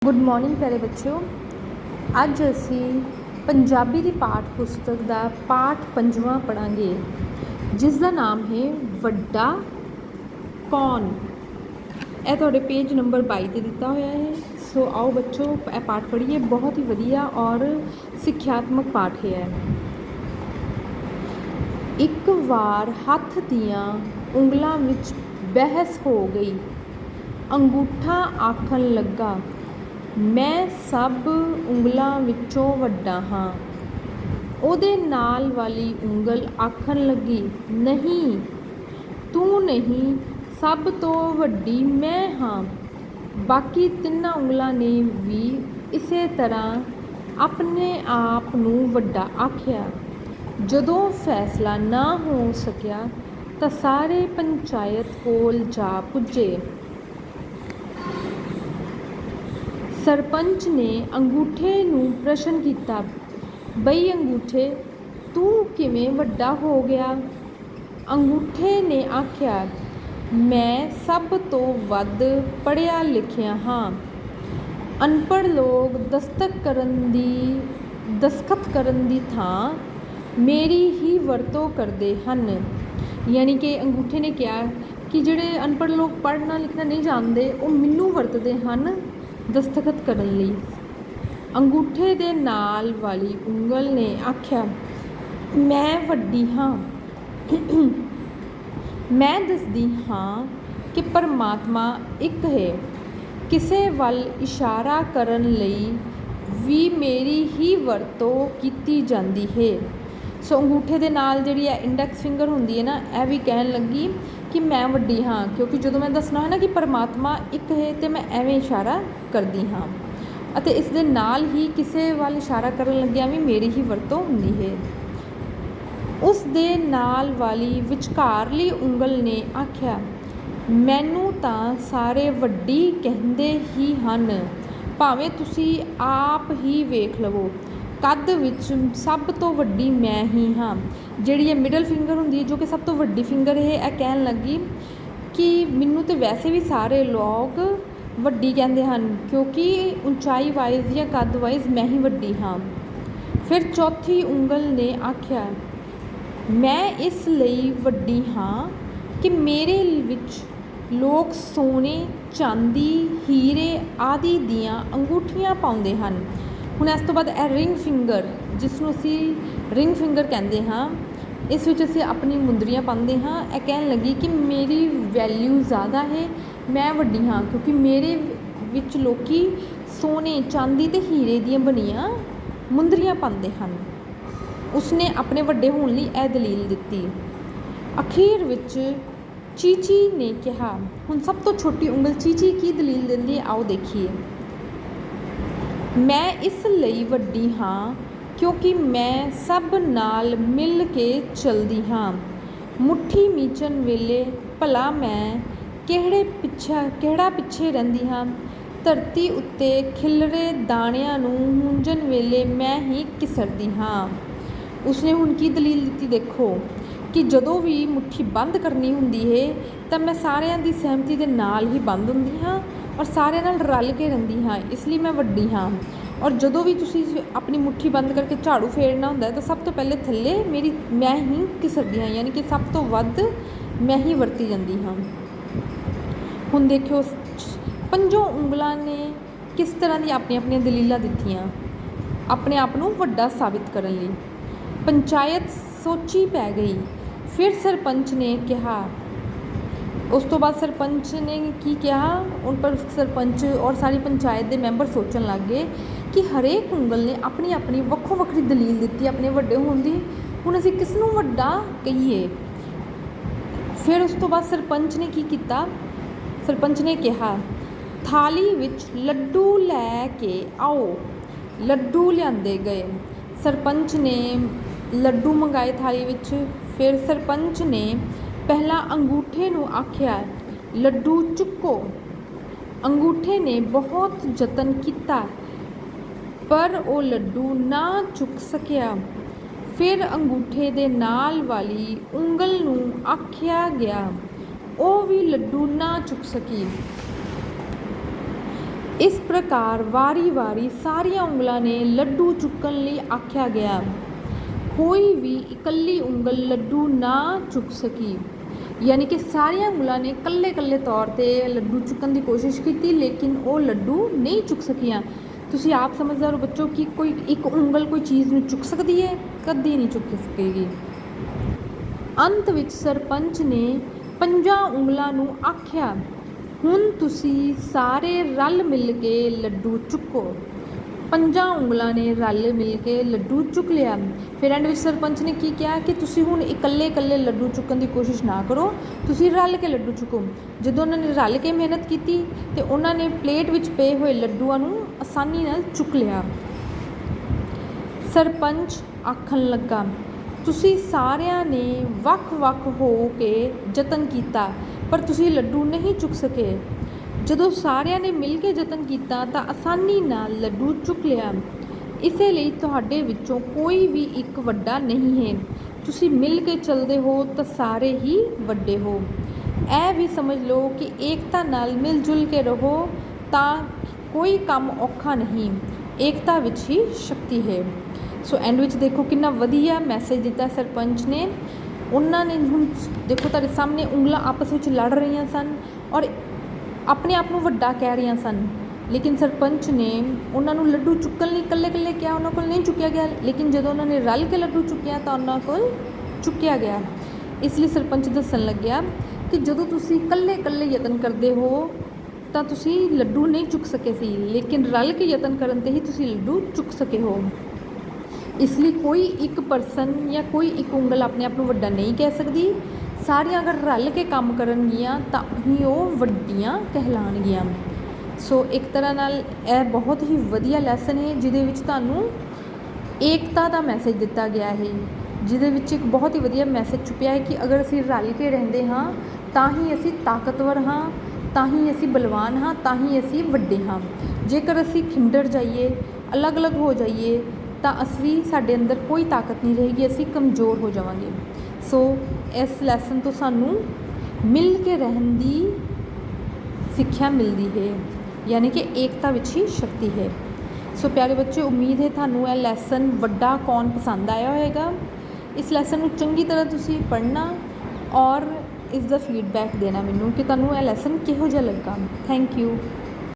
Good morning ਪਿਆਰੇ ਬੱਚਿਓ। ਅੱਜ ਅਸੀਂ ਪੰਜਾਬੀ ਦੀ ਪਾਠ ਪੁਸਤਕ ਦਾ ਪਾਠ 5ਵਾਂ ਪੜ੍ਹਾਂਗੇ, ਜਿਸ ਦਾ ਨਾਮ ਹੈ ਵੱਡਾ ਕੌਣ। ਇਹ ਤੁਹਾਡੇ ਪੇਜ ਨੰਬਰ 22 'ਤੇ ਦਿੱਤਾ ਹੋਇਆ ਹੈ। ਸੋ ਆਓ ਬੱਚੋ ਇਹ ਪਾਠ ਪੜ੍ਹੀਏ। ਬਹੁਤ ਹੀ ਵਧੀਆ ਔਰ ਸਿੱਖਿਆਤਮਕ ਪਾਠ ਹੈ। ਇੱਕ ਵਾਰ ਹੱਥ ਦੀਆਂ ਉਂਗਲਾਂ ਵਿੱਚ ਬਹਿਸ ਹੋ ਗਈ। ਅੰਗੂਠਾ ਆਖਣ ਲੱਗਾ, ਮੈਂ ਸਭ ਉਂਗਲਾਂ ਵਿੱਚੋਂ ਵੱਡਾ ਹਾਂ। ਉਹਦੇ ਨਾਲ ਵਾਲੀ ਉਂਗਲ ਆਖਣ ਲੱਗੀ, ਨਹੀਂ, ਤੂੰ ਨਹੀਂ, ਸਭ ਤੋਂ ਵੱਡੀ ਮੈਂ ਹਾਂ। ਬਾਕੀ ਤਿੰਨਾਂ ਉਂਗਲਾਂ ਨੇ ਵੀ ਇਸੇ ਤਰ੍ਹਾਂ ਆਪਣੇ ਆਪ ਨੂੰ ਵੱਡਾ ਆਖਿਆ। ਜਦੋਂ ਫੈਸਲਾ ਨਾ ਹੋ ਸਕਿਆ ਤਾਂ ਸਾਰੇ ਪੰਚਾਇਤ ਕੋਲ ਜਾ ਪੁੱਜੇ। ਸਰਪੰਚ ਨੇ ਅੰਗੂਠੇ ਨੂੰ ਪ੍ਰਸ਼ਨ ਕੀਤਾ, ਬਈ ਅੰਗੂਠੇ, ਤੂੰ ਕਿਵੇਂ ਵੱਡਾ ਹੋ ਗਿਆ? ਅੰਗੂਠੇ ਨੇ ਆਖਿਆ, ਮੈਂ ਸਭ ਤੋਂ ਵੱਧ ਪੜ੍ਹਿਆ ਲਿਖਿਆ ਹਾਂ। ਅਨਪੜ੍ਹ ਲੋਕ ਦਸਤਖਤ ਕਰਨ ਦੀ ਥਾਂ ਮੇਰੀ ਹੀ ਵਰਤੋਂ ਕਰਦੇ ਹਨ। ਯਾਨੀ ਕਿ ਅੰਗੂਠੇ ਨੇ ਕਿਹਾ ਕਿ ਜਿਹੜੇ ਅਨਪੜ੍ਹ ਲੋਕ ਪੜ੍ਹਨਾ ਲਿਖਣਾ ਨਹੀਂ ਜਾਣਦੇ, ਉਹ ਮੈਨੂੰ ਵਰਤਦੇ ਹਨ ਦਸਤਖਤ ਕਰਨ ਲਈ। ਅੰਗੂਠੇ ਦੇ ਨਾਲ ਵਾਲੀ ਉਂਗਲ ਨੇ ਆਖਿਆ, ਮੈਂ ਵੱਡੀ ਹਾਂ। ਮੈਂ ਦੱਸਦੀ ਹਾਂ ਕਿ ਪਰਮਾਤਮਾ ਇੱਕ ਹੈ। ਕਿਸੇ ਵੱਲ ਇਸ਼ਾਰਾ ਕਰਨ ਲਈ ਵੀ ਮੇਰੀ ਹੀ ਵਰਤੋਂ ਕੀਤੀ ਜਾਂਦੀ ਹੈ। ਸੋ ਅੰਗੂਠੇ ਦੇ ਨਾਲ ਜਿਹੜੀ ਹੈ ਇੰਡੈਕਸ ਫਿੰਗਰ ਹੁੰਦੀ ਹੈ ਨਾ, ਇਹ ਵੀ ਕਹਿਣ ਲੱਗੀ ਕਿ ਮੈਂ ਵੱਡੀ ਹਾਂ, ਕਿਉਂਕਿ ਜਦੋਂ ਮੈਂ ਦੱਸਣਾ ਹੈ ਨਾ ਕਿ ਪਰਮਾਤਮਾ ਇੱਕ ਹੈ ਅਤੇ ਮੈਂ ਐਵੇਂ ਇਸ਼ਾਰਾ ਕਰਦੀ ਹਾਂ। ਅਤੇ ਇਸ ਦੇ ਨਾਲ ਹੀ ਕਿਸੇ ਵੱਲ ਇਸ਼ਾਰਾ ਕਰਨ ਲੱਗਿਆ ਵੀ ਮੇਰੀ ਹੀ ਵਰਤੋਂ ਹੁੰਦੀ ਹੈ। ਉਸ ਦੇ ਨਾਲ ਵਾਲੀ ਵਿਚਕਾਰਲੀ ਉਂਗਲ ਨੇ ਆਖਿਆ, ਮੈਨੂੰ ਤਾਂ ਸਾਰੇ ਵੱਡੀ ਕਹਿੰਦੇ ਹੀ ਹਨ, ਭਾਵੇਂ ਤੁਸੀਂ ਆਪ ਹੀ ਵੇਖ ਲਵੋ। ਕੱਦ ਵਿੱਚ ਸਭ ਤੋਂ ਵੱਡੀ ਮੈਂ ਹੀ ਹਾਂ। ਜਿਹੜੀ ਇਹ ਮਿਡਲ ਫਿੰਗਰ ਹੁੰਦੀ ਹੈ, ਜੋ ਕਿ ਸਭ ਤੋਂ ਵੱਡੀ ਫਿੰਗਰ ਹੈ, ਇਹ ਕਹਿਣ ਲੱਗੀ ਕਿ ਮੈਨੂੰ ਤਾਂ ਵੈਸੇ ਵੀ ਸਾਰੇ ਲੋਕ ਵੱਡੀ ਕਹਿੰਦੇ ਹਨ, ਕਿਉਂਕਿ ਉਚਾਈ ਵਾਈਜ਼ ਜਾਂ ਕੱਦ ਵਾਈਜ਼ ਮੈਂ ਹੀ ਵੱਡੀ ਹਾਂ। ਫਿਰ ਚੌਥੀ ਉਂਗਲ ਨੇ ਆਖਿਆ, ਮੈਂ ਇਸ ਲਈ ਵੱਡੀ ਹਾਂ ਕਿ ਮੇਰੇ ਵਿੱਚ ਲੋਕ ਸੋਨੇ, ਚਾਂਦੀ, ਹੀਰੇ ਆਦਿ ਦੀਆਂ ਅੰਗੂਠੀਆਂ ਪਾਉਂਦੇ ਹਨ। ਹੁਣ ਇਸ ਤੋਂ ਬਾਅਦ ਇਹ ਰਿੰਗ ਫਿੰਗਰ, ਜਿਸ ਨੂੰ ਅਸੀਂ ਰਿੰਗ ਫਿੰਗਰ ਕਹਿੰਦੇ ਹਾਂ, ਇਸ ਵਿੱਚ ਅਸੀਂ ਆਪਣੀ ਮੁੰਦਰੀਆਂ ਪਾਉਂਦੇ ਹਾਂ। ਇਹ ਕਹਿਣ ਲੱਗੀ ਕਿ ਮੇਰੀ ਵੈਲਿਊ ਜ਼ਿਆਦਾ ਹੈ, ਮੈਂ ਵੱਡੀ ਹਾਂ, ਕਿਉਂਕਿ ਮੇਰੇ ਵਿੱਚ ਲੋਕ ਸੋਨੇ, ਚਾਂਦੀ ਅਤੇ ਹੀਰੇ ਦੀਆਂ ਬਣੀਆਂ ਮੁੰਦਰੀਆਂ ਪਾਉਂਦੇ ਹਨ। ਉਸਨੇ ਆਪਣੇ ਵੱਡੇ ਹੋਣ ਲਈ ਇਹ ਦਲੀਲ ਦਿੱਤੀ। ਅਖੀਰ ਵਿੱਚ ਚੀਚੀ ਨੇ ਕਿਹਾ, ਹੁਣ ਸਭ ਤੋਂ ਛੋਟੀ ਉਂਗਲ ਚੀਚੀ ਕੀ ਦਲੀਲ ਦਿੰਦੀ ਹੈ, ਆਓ ਦੇਖੀਏ। ਮੈਂ ਇਸ ਲਈ ਵੱਡੀ ਹਾਂ ਕਿਉਂਕਿ ਮੈਂ ਸਭ ਨਾਲ ਮਿਲ ਕੇ ਚੱਲਦੀ ਹਾਂ। ਮੁੱਠੀ ਮੀਚਣ ਵੇਲੇ ਭਲਾ ਮੈਂ ਕਿਹੜਾ ਪਿੱਛੇ ਰਹਿੰਦੀ ਹਾਂ। ਧਰਤੀ ਉੱਤੇ ਖਿਲਰੇ ਦਾਣਿਆਂ ਨੂੰ ਹੂੰਝਣ ਵੇਲੇ ਮੈਂ ਹੀ ਕਿਸਰਦੀ ਹਾਂ। ਉਸਨੇ ਹੁਣ ਕੀ ਦਲੀਲ ਦਿੱਤੀ ਦੇਖੋ, ਕਿ ਜਦੋਂ ਵੀ ਮੁੱਠੀ ਬੰਦ ਕਰਨੀ ਹੁੰਦੀ ਹੈ ਤਾਂ ਮੈਂ ਸਾਰਿਆਂ ਦੀ ਸਹਿਮਤੀ ਦੇ ਨਾਲ ਹੀ ਬੰਦ ਹੁੰਦੀ ਹਾਂ ਔਰ ਸਾਰਿਆਂ ਨਾਲ ਰਲ ਕੇ ਰਹਿੰਦੀ ਹਾਂ, ਇਸ ਲਈ ਮੈਂ ਵੱਡੀ ਹਾਂ। ਔਰ ਜਦੋਂ ਵੀ ਤੁਸੀਂ ਆਪਣੀ ਮੁੱਠੀ ਬੰਦ ਕਰਕੇ ਝਾੜੂ ਫੇਰਨਾ ਹੁੰਦਾ ਹੈ ਤਾਂ ਸਭ ਤੋਂ ਪਹਿਲੇ ਥੱਲੇ ਮੈਂ ਹੀ ਘਿਸਰਦੀ ਹਾਂ, ਯਾਨੀ ਕਿ ਸਭ ਤੋਂ ਵੱਧ ਮੈਂ ਹੀ ਵਰਤੀ ਜਾਂਦੀ ਹਾਂ। ਹੁਣ ਦੇਖਿਓ ਪੰਜੋਂ ਉਂਗਲਾਂ ਨੇ ਕਿਸ ਤਰ੍ਹਾਂ ਦੀਆਂ ਆਪਣੀਆਂ ਦਲੀਲਾਂ ਦਿੱਤੀਆਂ ਆਪਣੇ ਆਪ ਨੂੰ ਵੱਡਾ ਸਾਬਿਤ ਕਰਨ ਲਈ। ਪੰਚਾਇਤ ਸੋਚੀ ਪੈ ਗਈ। ਫਿਰ ਸਰਪੰਚ ਨੇ ਕਿਹਾ, ਉਸ ਤੋਂ ਬਾਅਦ ਸਰਪੰਚ ਨੇ ਕੀ ਕਿਹਾ, ਉਨ ਪਰ ਸਰਪੰਚ ਔਰ ਸਾਰੀ ਪੰਚਾਇਤ ਦੇ ਮੈਂਬਰ ਸੋਚਣ ਲੱਗ ਗਏ ਕਿ ਹਰੇਕ ਉਂਗਲ ਨੇ ਆਪਣੀ ਆਪਣੀ ਵੱਖੋ ਵੱਖਰੀ ਦਲੀਲ ਦਿੱਤੀ ਆਪਣੇ ਵੱਡੇ ਹੋਣ ਦੀ। ਹੁਣ ਅਸੀਂ ਕਿਸ ਨੂੰ ਵੱਡਾ ਕਹੀਏ? ਫਿਰ ਉਸ ਤੋਂ ਬਾਅਦ ਸਰਪੰਚ ਨੇ ਕੀ ਕੀਤਾ, ਸਰਪੰਚ ਨੇ ਕਿਹਾ, ਥਾਲੀ ਵਿੱਚ ਲੱਡੂ ਲੈ ਕੇ ਆਓ। ਲੱਡੂ ਲਿਆਂਦੇ ਗਏ। ਸਰਪੰਚ ਨੇ ਲੱਡੂ ਮੰਗਾਏ ਥਾਲੀ ਵਿੱਚ। ਫਿਰ ਸਰਪੰਚ ਨੇ ਪਹਿਲਾਂ ਅੰਗੂਠੇ ਨੂੰ ਆਖਿਆ, ਲੱਡੂ ਚੁੱਕੋ। ਅੰਗੂਠੇ ਨੇ ਬਹੁਤ ਯਤਨ ਕੀਤਾ ਪਰ ਉਹ ਲੱਡੂ ਨਾ ਚੁੱਕ ਸਕਿਆ। ਫਿਰ ਅੰਗੂਠੇ ਦੇ ਨਾਲ ਵਾਲੀ ਉਂਗਲ ਨੂੰ ਆਖਿਆ ਗਿਆ, ਉਹ ਵੀ ਲੱਡੂ ਨਾ ਚੁੱਕ ਸਕੀ। ਇਸ ਪ੍ਰਕਾਰ ਵਾਰੀ-ਵਾਰੀ ਸਾਰੀਆਂ ਉਂਗਲਾਂ ਨੇ ਲੱਡੂ ਚੁੱਕਣ ਲਈ ਆਖਿਆ ਗਿਆ। ਕੋਈ ਵੀ ਇਕੱਲੀ ਉਂਗਲ ਲੱਡੂ ਨਾ ਚੁੱਕ ਸਕੀ। ਯਾਨੀ ਕਿ ਸਾਰੀਆਂ ਉਂਗਲਾਂ ਨੇ ਇਕੱਲੇ ਤੌਰ 'ਤੇ ਲੱਡੂ ਚੁੱਕਣ ਦੀ ਕੋਸ਼ਿਸ਼ ਕੀਤੀ, ਲੇਕਿਨ ਉਹ ਲੱਡੂ ਨਹੀਂ ਚੁੱਕ ਸਕੀਆਂ। ਤੁਸੀਂ ਆਪ ਸਮਝਦਾਰ ਹੋ ਬੱਚੋ ਕਿ ਕੋਈ ਇੱਕ ਉਂਗਲ ਕੋਈ ਚੀਜ਼ ਨੂੰ ਚੁੱਕ ਸਕਦੀ ਹੈ? ਕਦੀ ਨਹੀਂ ਚੁੱਕ ਸਕੇਗੀ। ਅੰਤ ਵਿੱਚ ਸਰਪੰਚ ਨੇ 5 ਉਂਗਲਾਂ ਨੂੰ ਆਖਿਆ, ਹੁਣ ਤੁਸੀਂ ਸਾਰੇ ਰਲ ਮਿਲ ਕੇ ਲੱਡੂ ਚੁੱਕੋ। 5 ਉਂਗਲਾਂ ਨੇ ਰਲ ਮਿਲ ਕੇ ਲੱਡੂ ਚੁੱਕ ਲਿਆ। ਫਿਰ ਐਂਡ ਵਿੱਚ ਸਰਪੰਚ ਨੇ ਕੀ ਕਿਹਾ ਕਿ ਤੁਸੀਂ ਹੁਣ ਇਕੱਲੇ ਲੱਡੂ ਚੁੱਕਣ ਦੀ ਕੋਸ਼ਿਸ਼ ਨਾ ਕਰੋ, ਤੁਸੀਂ ਰਲ ਕੇ ਲੱਡੂ ਚੁੱਕੋ। ਜਦੋਂ ਉਹਨਾਂ ਨੇ ਰਲ ਕੇ ਮਿਹਨਤ ਕੀਤੀ ਤੇ ਉਹਨਾਂ ਨੇ ਪਲੇਟ ਵਿੱਚ ਪਏ ਹੋਏ ਲੱਡੂਆਂ ਨੂੰ ਆਸਾਨੀ ਨਾਲ ਚੁੱਕ ਲਿਆ। ਸਰਪੰਚ ਆਖਣ ਲੱਗਾ, ਤੁਸੀਂ ਸਾਰਿਆਂ ਨੇ ਵੱਖ-ਵੱਖ ਹੋ ਕੇ ਯਤਨ ਕੀਤਾ, ਪਰ ਤੁਸੀਂ ਲੱਡੂ ਨਹੀਂ ਚੁੱਕ ਸਕੇ। ਜਦੋਂ ਸਾਰਿਆਂ ਨੇ ਮਿਲ ਕੇ ਯਤਨ ਕੀਤਾ ਤਾਂ ਆਸਾਨੀ ਨਾਲ ਲੱਡੂ ਚੁੱਕ ਲਿਆ। ਇਸੇ ਲਈ ਤੁਹਾਡੇ ਵਿੱਚੋਂ ਕੋਈ ਵੀ ਇੱਕ ਵੱਡਾ ਨਹੀਂ ਹੈ। ਤੁਸੀਂ ਮਿਲ ਕੇ ਚੱਲਦੇ ਹੋ ਤਾਂ ਸਾਰੇ ਹੀ ਵੱਡੇ ਹੋ। ਇਹ ਵੀ ਸਮਝ ਲਓ ਕਿ ਏਕਤਾ ਨਾਲ ਮਿਲ ਜੁਲ ਕੇ ਰਹੋ ਤਾਂ ਕੋਈ ਕੰਮ ਔਖਾ ਨਹੀਂ। ਏਕਤਾ ਵਿੱਚ ਹੀ ਸ਼ਕਤੀ ਹੈ। ਸੋ ਐਂਡ ਵਿੱਚ ਦੇਖੋ ਕਿੰਨਾ ਵਧੀਆ ਮੈਸੇਜ ਦਿੱਤਾ ਸਰਪੰਚ ਨੇ। ਉਹਨਾਂ ਨੇ ਹੁਣ ਦੇਖੋ ਤੁਹਾਡੇ ਸਾਹਮਣੇ ਉਂਗਲਾਂ ਆਪਸ ਵਿੱਚ ਲੜ ਰਹੀਆਂ ਸਨ ਔਰ ਆਪਣੇ ਆਪ ਨੂੰ ਵੱਡਾ ਕਹਿ ਰਹੀਆਂ ਸਨ, ਲੇਕਿਨ ਸਰਪੰਚ ਨੇ ਉਹਨਾਂ ਨੂੰ ਲੱਡੂ ਚੁੱਕਣ ਲਈ ਇਕੱਲੇ ਕਿਹਾ, ਉਹਨਾਂ ਕੋਲ ਨਹੀਂ ਚੁੱਕਿਆ ਗਿਆ। ਲੇਕਿਨ ਜਦੋਂ ਉਹਨਾਂ ਨੇ ਰਲ ਕੇ ਲੱਡੂ ਚੁੱਕਿਆ ਤਾਂ ਉਹਨਾਂ ਕੋਲ ਚੁੱਕਿਆ ਗਿਆ। ਇਸ ਲਈ ਸਰਪੰਚ ਦੱਸਣ ਲੱਗਿਆ ਕਿ ਜਦੋਂ ਤੁਸੀਂ ਇਕੱਲੇ ਯਤਨ ਕਰਦੇ ਹੋ ਤਾਂ ਤੁਸੀਂ ਲੱਡੂ ਨਹੀਂ ਚੁੱਕ ਸਕੇ ਸੀ, ਲੇਕਿਨ ਰਲ ਕੇ ਯਤਨ ਕਰਨ 'ਤੇ ਹੀ ਤੁਸੀਂ ਲੱਡੂ ਚੁੱਕ ਸਕੇ ਹੋ। ਇਸ ਲਈ ਕੋਈ ਇੱਕ ਪਰਸਨ ਜਾਂ ਕੋਈ ਇੱਕ ਉਂਗਲ ਆਪਣੇ ਆਪ ਨੂੰ ਵੱਡਾ ਨਹੀਂ ਕਹਿ ਸਕਦੀ। ਸਾਰੀਆਂ ਅਗਰ ਰਲ ਕੇ ਕੰਮ ਕਰਨਗੀਆਂ ਤਾਂ ਹੀ ਉਹ ਵੱਡੀਆਂ ਕਹਿਲਾਣਗੀਆਂ। ਸੋ ਇੱਕ ਤਰ੍ਹਾਂ ਨਾਲ ਇਹ ਬਹੁਤ ਹੀ ਵਧੀਆ ਲੈਸਨ ਹੈ ਜਿਹਦੇ ਵਿੱਚ ਤੁਹਾਨੂੰ ਏਕਤਾ ਦਾ ਮੈਸੇਜ ਦਿੱਤਾ ਗਿਆ ਹੈ, ਜਿਹਦੇ ਵਿੱਚ ਇੱਕ ਬਹੁਤ ਹੀ ਵਧੀਆ ਮੈਸੇਜ ਛੁਪਿਆ ਹੈ ਕਿ ਅਗਰ ਅਸੀਂ ਰਲ ਕੇ ਰਹਿੰਦੇ ਹਾਂ ਤਾਂ ਹੀ ਅਸੀਂ ਤਾਕਤਵਰ ਹਾਂ, ਤਾਂ ਹੀ ਅਸੀਂ ਬਲਵਾਨ ਹਾਂ, ਤਾਂ ਹੀ ਅਸੀਂ ਵੱਡੇ ਹਾਂ। ਜੇਕਰ ਅਸੀਂ ਖਿੰਡਰ ਜਾਈਏ, ਅਲੱਗ ਹੋ ਜਾਈਏ ਤਾਂ ਸਾਡੇ ਅੰਦਰ ਕੋਈ ਤਾਕਤ ਨਹੀਂ ਰਹੇਗੀ, ਅਸੀਂ ਕਮਜ਼ੋਰ ਹੋ ਜਾਵਾਂਗੇ। ਸੋ ਇਸ ਲੈਸਨ ਤੋਂ ਸਾਨੂੰ ਮਿਲ ਕੇ ਰਹਿਣ ਦੀ ਸਿੱਖਿਆ ਮਿਲਦੀ ਹੈ, ਯਾਨੀ ਕਿ ਏਕਤਾ ਵਿੱਚ ਹੀ ਸ਼ਕਤੀ ਹੈ। ਸੋ ਪਿਆਰੇ ਬੱਚੇ, ਉਮੀਦ ਹੈ ਤੁਹਾਨੂੰ ਇਹ ਲੈਸਨ ਵੱਡਾ ਕੌਣ ਪਸੰਦ ਆਇਆ ਹੋਵੇਗਾ। ਇਸ ਲੈਸਨ ਨੂੰ ਚੰਗੀ ਤਰ੍ਹਾਂ ਤੁਸੀਂ ਪੜ੍ਹਨਾ ਔਰ ਇਸ ਦਾ ਫੀਡਬੈਕ ਦੇਣਾ ਮੈਨੂੰ ਕਿ ਤੁਹਾਨੂੰ ਇਹ ਲੈਸਨ ਕਿਹੋ ਜਿਹਾ ਲੱਗਾ। Thank you.